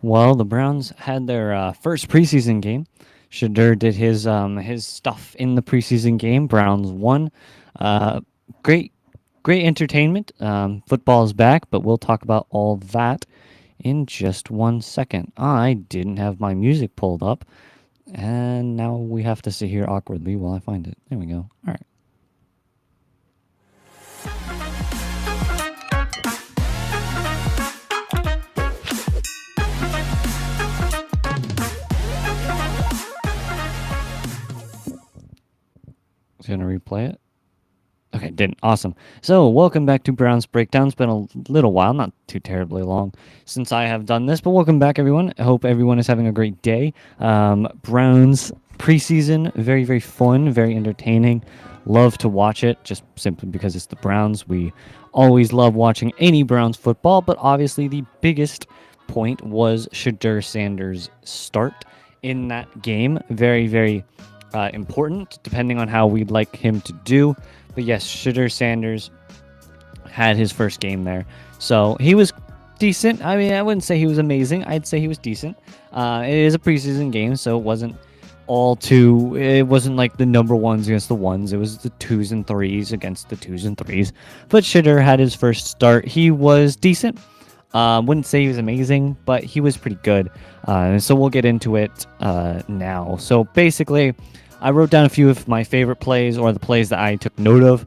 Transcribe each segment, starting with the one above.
Well, the Browns had their first preseason game. Shadur did his stuff in the preseason game. Browns won. Uh, great, great entertainment. Football is back, but we'll talk about all that in just 1 second. I didn't have my music pulled up, and now we have to sit here awkwardly while I find it. There we go. All right. It's gonna replay it. Okay, didn't. Awesome. So, welcome back to Brown's Breakdown. It's been a little while, not too terribly long, since I have done this, but welcome back, everyone. I hope everyone is having a great day. Browns preseason, very, very fun, very entertaining. Love to watch it, just simply because it's the Browns. We always love watching any Browns football, but obviously the biggest point was Shadur Sanders' start in that game. Very, very important, depending on how we'd like him to do. But yes, Shadur Sanders had his first game there. So he was decent. I mean, I wouldn't say he was amazing. I'd say he was decent. It is a preseason game, so it wasn't it wasn't like the number ones against the ones. It was the twos and threes against the twos and threes. But Shadur had his first start. He was decent. Wouldn't say he was amazing, but he was pretty good. So we'll get into it now. So basically, I wrote down a few of my favorite plays or the plays that I took note of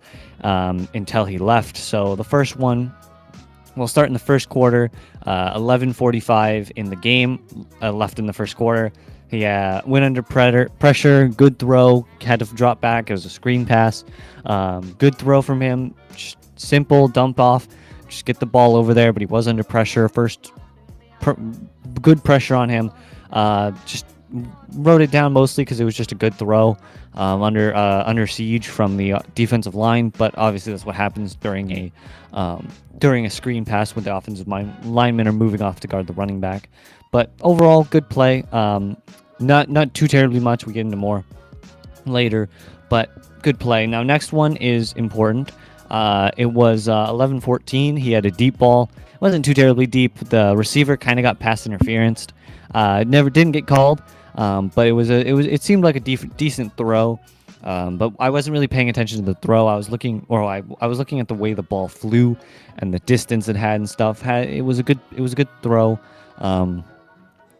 until he left. So the first one, we'll start in the first quarter, 11:45 in the game, left in the first quarter. He went under pressure, good throw, had to drop back. It was a screen pass. Good throw from him, simple dump off, just get the ball over there, but he was under pressure. Good pressure on him. Just wrote it down mostly because it was just a good throw under siege from the defensive line. But obviously, that's what happens during a screen pass when the offensive linemen are moving off to guard the running back. But overall, good play. Not too terribly much. We get into more later, but good play. Now, next one is important. It was 11-14. He had a deep ball. It wasn't too terribly deep. The receiver kind of got pass interference. Never didn't get called, but it seemed like a decent throw. But I wasn't really paying attention to the throw. I was looking at the way the ball flew and the distance it had and stuff. It was a good throw.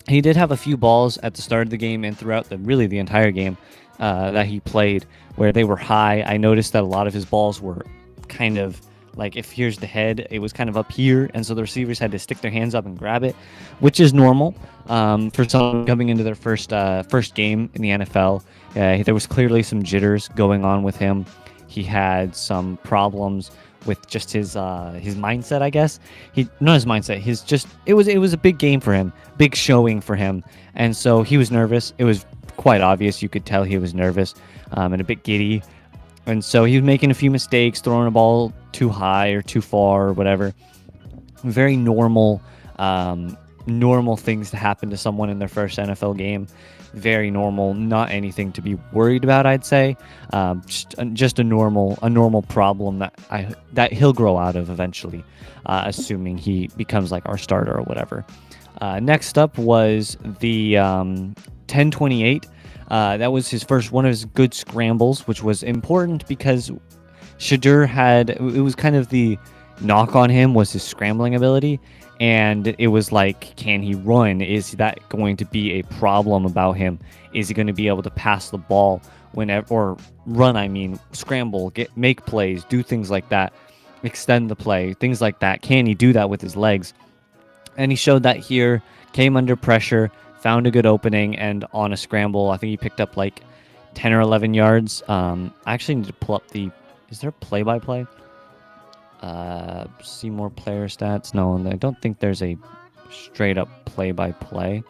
He did have a few balls at the start of the game and throughout the entire game that he played where they were high. I noticed that a lot of his balls were kind of like, if here's the head, it was kind of up here, and so the receivers had to stick their hands up and grab it, which is normal for someone coming into their first game in the NFL. There was clearly some jitters going on with him. He had some problems with just his mindset, I guess. Not his mindset. It was a big game for him, big showing for him, and so he was nervous. It was quite obvious. You could tell he was nervous and a bit giddy. And so he was making a few mistakes, throwing a ball too high or too far or whatever. Very normal things to happen to someone in their first NFL game. Very normal, not anything to be worried about, I'd say. Just a normal problem that he'll grow out of eventually, assuming he becomes like our starter or whatever. Next up was the 10-28. That was one of his good scrambles, which was important because Shadur it was kind of the knock on him was his scrambling ability. And it was like, can he run? Is that going to be a problem about him? Is he going to be able to pass the ball or run? I mean, scramble, make plays, do things like that, extend the play, things like that. Can he do that with his legs? And he showed that here, came under pressure, found a good opening, and on a scramble, I think he picked up like 10 or 11 yards. I actually need to pull up is there a play-by-play? See more player stats. No, I don't think there's a straight-up play-by-play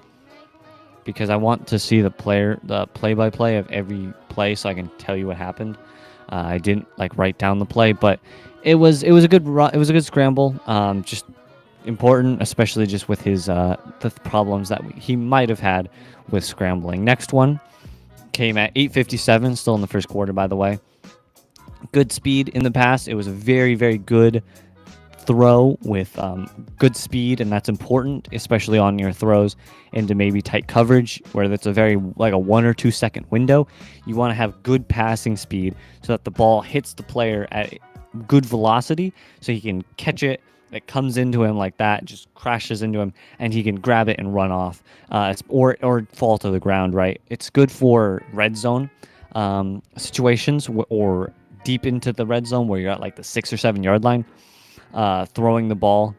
because I want to see the play-by-play of every play so I can tell you what happened. I didn't write down the play, but it was a good scramble. Just important, especially just with his the problems that he might have had with scrambling. Next one came at 8:57, still in the first quarter, by the way. Good speed in the pass. It was a very, very good throw with good speed, and that's important, especially on your throws into maybe tight coverage where that's a very like a 1 or 2 second window. You want to have good passing speed so that the ball hits the player at good velocity, so he can catch it. It comes into him like that, just crashes into him, and he can grab it and run off, or fall to the ground. Right? It's good for red zone situations or deep into the red zone where you're at like the 6 or 7 yard line, throwing the ball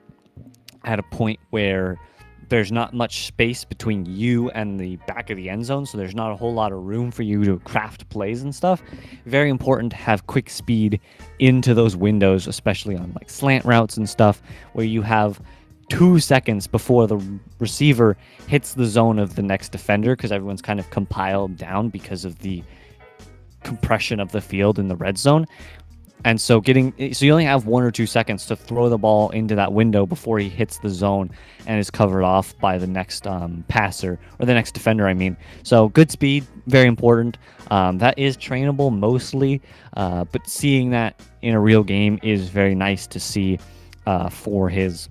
at a point where there's not much space between you and the back of the end zone, so there's not a whole lot of room for you to craft plays and stuff. Very important to have quick speed into those windows, especially on like slant routes and stuff, where you have 2 seconds before the receiver hits the zone of the next defender, because everyone's kind of compiled down because of the compression of the field in the red zone. And so you only have 1 or 2 seconds to throw the ball into that window before he hits the zone and is covered off by the next passer, or the next defender, I mean. So good speed, very important. That is trainable mostly, but seeing that in a real game is very nice to see for his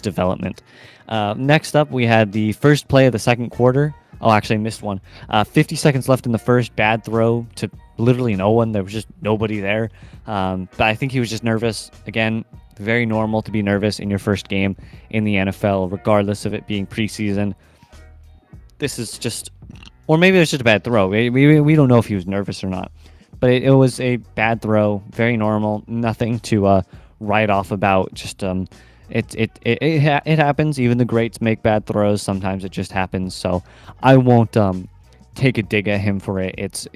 development. Next up, we had the first play of the second quarter. Oh, actually, I missed one. 50 seconds left in the first. Bad throw to literally no one. There was just nobody there. But I think he was just nervous. Again, very normal to be nervous in your first game in the NFL, regardless of it being preseason. This is just, or maybe it was just a bad throw. We don't know if he was nervous or not. But it was a bad throw. Very normal. Nothing to write off about. Just it happens. Even the greats make bad throws. Sometimes it just happens. So I won't take a dig at him for it. It's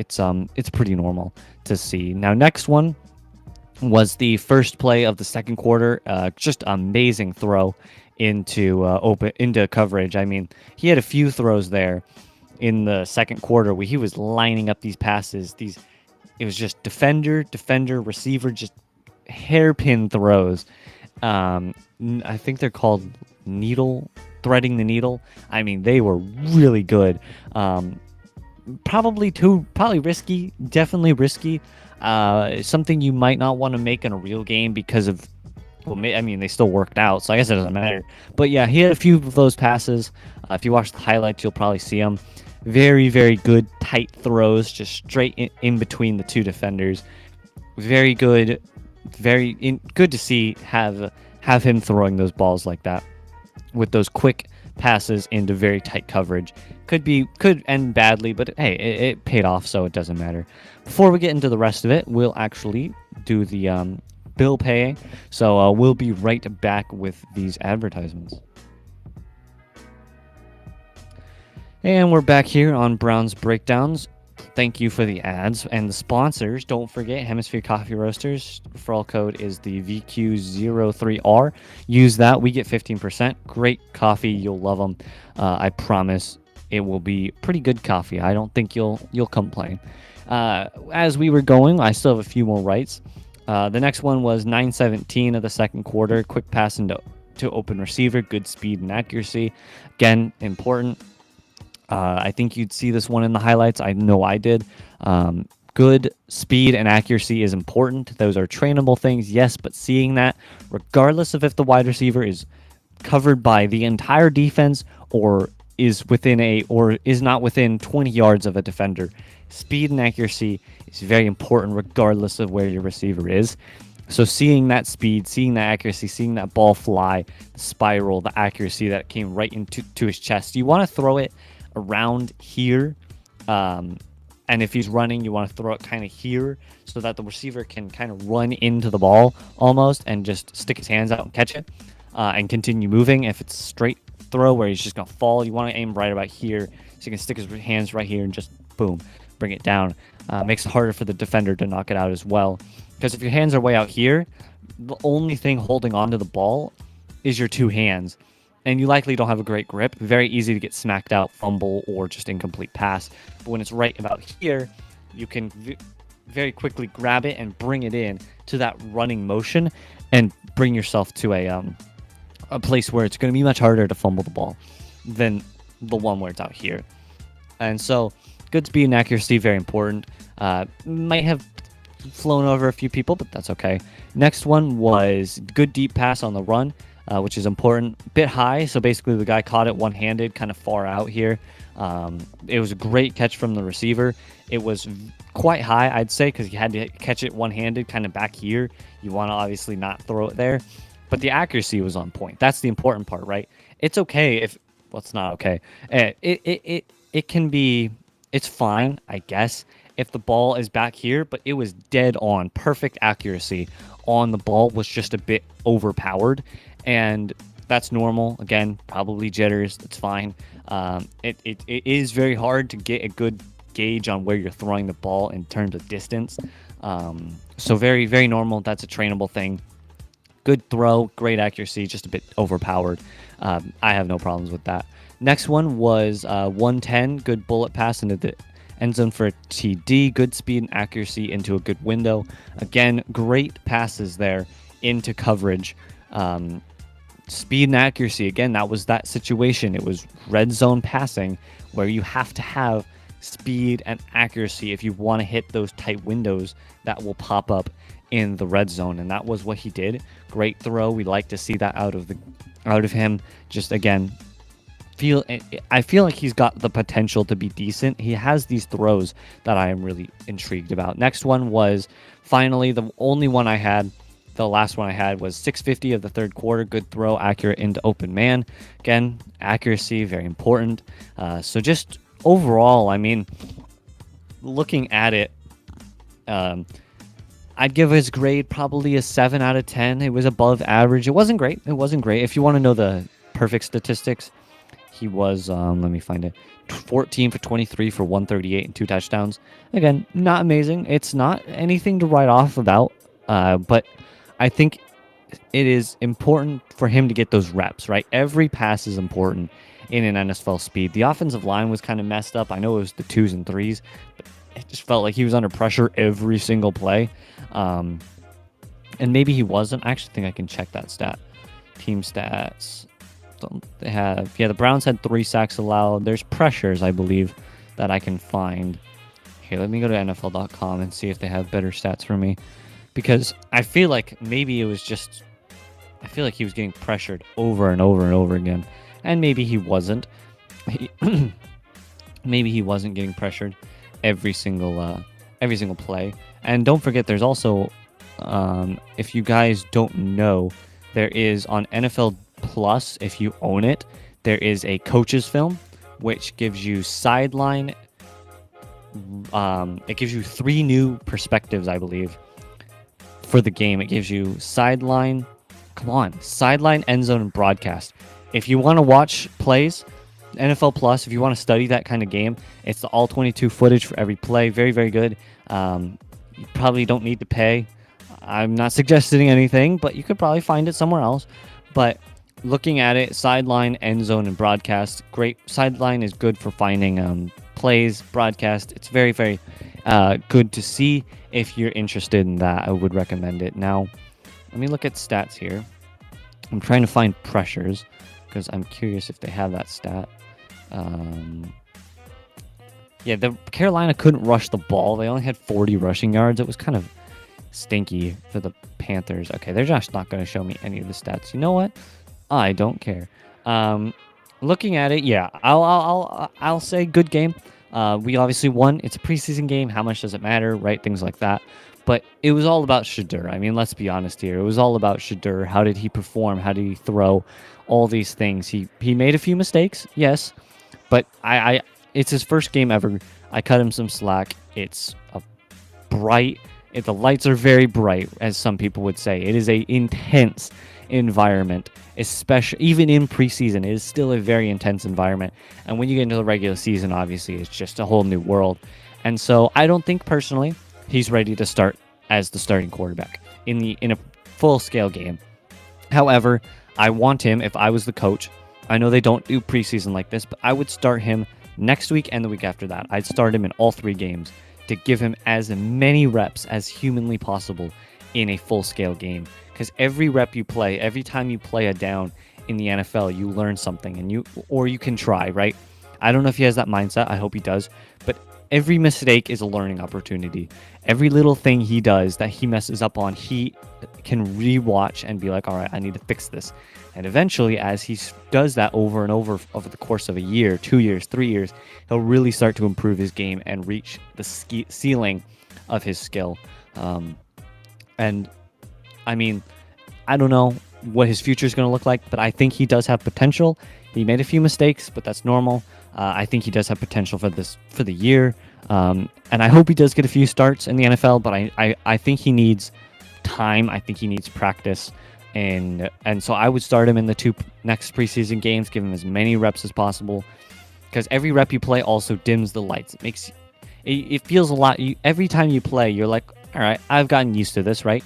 pretty normal to see. Now, next one was the first play of the second quarter. Just amazing throw into coverage. I mean, he had a few throws there in the second quarter where he was lining up these passes. It was just defender, receiver, just hairpin throws. I think they're called threading the needle. I mean, they were really good. Probably risky, definitely risky. Something you might not want to make in a real game because of, well, I mean, they still worked out, so I guess it doesn't matter. But yeah, he had a few of those passes. If you watch the highlights, you'll probably see them. Very, very good tight throws, just straight in between the two defenders. Very good, good to see have him throwing those balls like that with those quick passes into very tight coverage. Could end badly, but hey, it paid off, so it doesn't matter. Before we get into the rest of it, we'll actually do the bill paying. So we'll be right back with these advertisements. And we're back here on Brown's Breakdowns. Thank you for the ads and the sponsors. Don't forget Hemisphere Coffee Roasters. Referral code is the VQ03R. Use that. We get 15%. Great coffee. You'll love them. I promise it will be pretty good coffee. I don't think you'll complain. As we were going, I still have a few more rights. The next one was 9:17 of the second quarter. Quick pass to open receiver. Good speed and accuracy. Again, important. I think you'd see this one in the highlights. I know I did. Good speed and accuracy is important. Those are trainable things, yes, but seeing that, regardless of if the wide receiver is covered by the entire defense or is not within 20 yards of a defender, speed and accuracy is very important regardless of where your receiver is. So seeing that speed, seeing that accuracy, seeing that ball fly, the spiral, the accuracy that came right into his chest, you want to throw it around here, and if he's running, you want to throw it kind of here so that the receiver can kind of run into the ball almost and just stick his hands out and catch it, and continue moving. If it's a straight throw where he's just going to fall, you want to aim right about here so he can stick his hands right here and just boom, bring it down. Makes it harder for the defender to knock it out as well, because if your hands are way out here, the only thing holding onto the ball is your two hands. And you likely don't have a great grip. Very easy to get smacked out, fumble, or just incomplete pass. But when it's right about here, you can very quickly grab it and bring it in to that running motion and bring yourself to a place where it's going to be much harder to fumble the ball than the one where it's out here. And so good speed and accuracy, very important. Might have flown over a few people, but that's okay. Next one was good deep pass on the run, which is important. Bit high, so basically the guy caught it one-handed, kind of far out here. It was a great catch from the receiver. It was quite high, I'd say, because he had to catch it one-handed, kind of back here. You want to obviously not throw it there, but the accuracy was on point. That's the important part, right? It's okay if, well, it's not okay. It can be, it's fine, I guess, if the ball is back here, but it was dead on, perfect accuracy on the ball, was just a bit overpowered, and that's normal. Again, probably jitters. That's fine. It is very hard to get a good gauge on where you're throwing the ball in terms of distance. So very, very normal. That's a trainable thing. Good throw, great accuracy, just a bit overpowered. I have no problems with that. Next one was 110, good bullet pass into the end zone for a TD, good speed and accuracy into a good window. Again, great passes there into coverage. Speed and accuracy, again, that was that situation. It was red zone passing where you have to have speed and accuracy if you want to hit those tight windows that will pop up in the red zone, and that was what he did. Great throw. We like to see that out of him. Just again, I feel like he's got the potential to be decent. He has these throws that I am really intrigued about. Next one was finally the only one I had. The last one I had was 650 of the third quarter. Good throw, accurate into open man. Again, accuracy, very important. So just overall, I mean, looking at it, I'd give his grade probably a 7 out of 10. It was above average. It wasn't great. It wasn't great. If you want to know the perfect statistics, he was, let me find it, 14 for 23 for 138 and 2 touchdowns. Again, not amazing. It's not anything to write off about, but I think it is important for him to get those reps, right? Every pass is important in an NFL speed. The offensive line was kind of messed up. I know it was the 2s and 3s, but it just felt like he was under pressure every single play. And maybe he wasn't. I actually think I can check that stat. Team stats. They have, yeah, the Browns had 3 sacks allowed. There's pressures, I believe, that I can find. Here, let me go to NFL.com and see if they have better stats for me. Because I feel like maybe it was just, I feel like he was getting pressured over and over and over again. And maybe he wasn't. Maybe he wasn't getting pressured every single play. And don't forget, there's also, if you guys don't know, there is on NFL Plus, if you own it, there is a coach's film, which gives you sideline. It gives you 3 new perspectives, I believe, for the game. It gives you sideline, end zone, and broadcast. If you want to watch plays, NFL Plus, if you want to study that kind of game, it's the all 22 footage for every play. Very, very good. You probably don't need to pay. I'm not suggesting anything, but you could probably find it somewhere else. But looking at it, sideline, end zone, and broadcast, great. Sideline is good for finding plays. Broadcast, it's very, very good to see. If you're interested in that, I would recommend it. Now, let me look at stats here. I'm trying to find pressures because I'm curious if they have that stat. Yeah, the Carolina couldn't rush the ball. They only had 40 rushing yards. It was kind of stinky for the Panthers. Okay, they're just not going to show me any of the stats. You know what? I don't care. Looking at it, yeah, I'll say good game. We obviously won. It's a preseason game. How much does it matter, right? Things like that. But it was all about Shedeur. I mean, let's be honest here. It was all about Shedeur. How did he perform? How did he throw? All these things. He made a few mistakes, yes, but it's his first game ever. I cut him some slack. It's a bright. The lights are very bright, as some people would say. It is a intense environment, especially even in preseason. It is still a very intense environment, and when you get into the regular season, obviously, it's just a whole new world. And so, I don't think personally he's ready to start as the starting quarterback in a full-scale game. However, I want him, if I was the coach, I know they don't do preseason like this, but I would start him next week and the week after that. I'd start him in all 3 games to give him as many reps as humanly possible in a full-scale game. Because every rep you play, every time you play a down in the NFL, you learn something, and you can try, right? I don't know if he has that mindset. I hope he does. But every mistake is a learning opportunity. Every little thing he does that he messes up on, he can rewatch and be like, all right, I need to fix this. And eventually, as he does that over and over the course of a year, 2 years, 3 years, he'll really start to improve his game and reach the ceiling of his skill. And I mean, I don't know what his future is going to look like, but I think he does have potential. He made a few mistakes, but that's normal. I think he does have potential for the year, and I hope he does get a few starts in the NFL. But I think he needs time. I think he needs practice, and so I would start him in the 2 next preseason games. Give him as many reps as possible, because every rep you play also dims the lights. It feels a lot. Every time you play, you're like, all right, I've gotten used to this, right?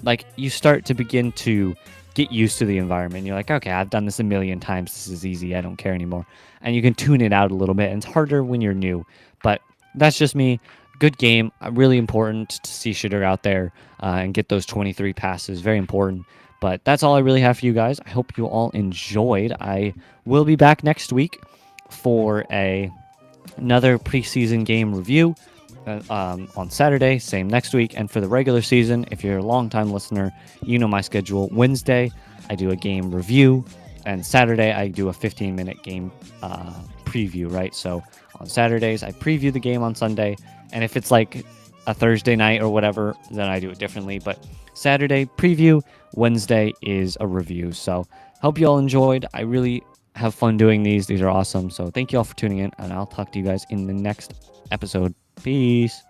Like you start to begin to get used to the environment. You're like, okay, I've done this a million times. This is easy. I don't care anymore. And you can tune it out a little bit. And it's harder when you're new. But that's just me. Good game. Really important to see Shedeur out there and get those 23 passes. Very important. But that's all I really have for you guys. I hope you all enjoyed. I will be back next week for another preseason game review. On Saturday, same next week. And for the regular season, if you're a long-time listener, you know my schedule. Wednesday, I do a game review, and Saturday, I do a 15-minute game preview, right? So on Saturdays, I preview the game on Sunday, and if it's like a Thursday night or whatever, then I do it differently. But Saturday, preview. Wednesday is a review. So hope you all enjoyed. I really have fun doing these. These are awesome. So thank you all for tuning in, and I'll talk to you guys in the next episode. Peace.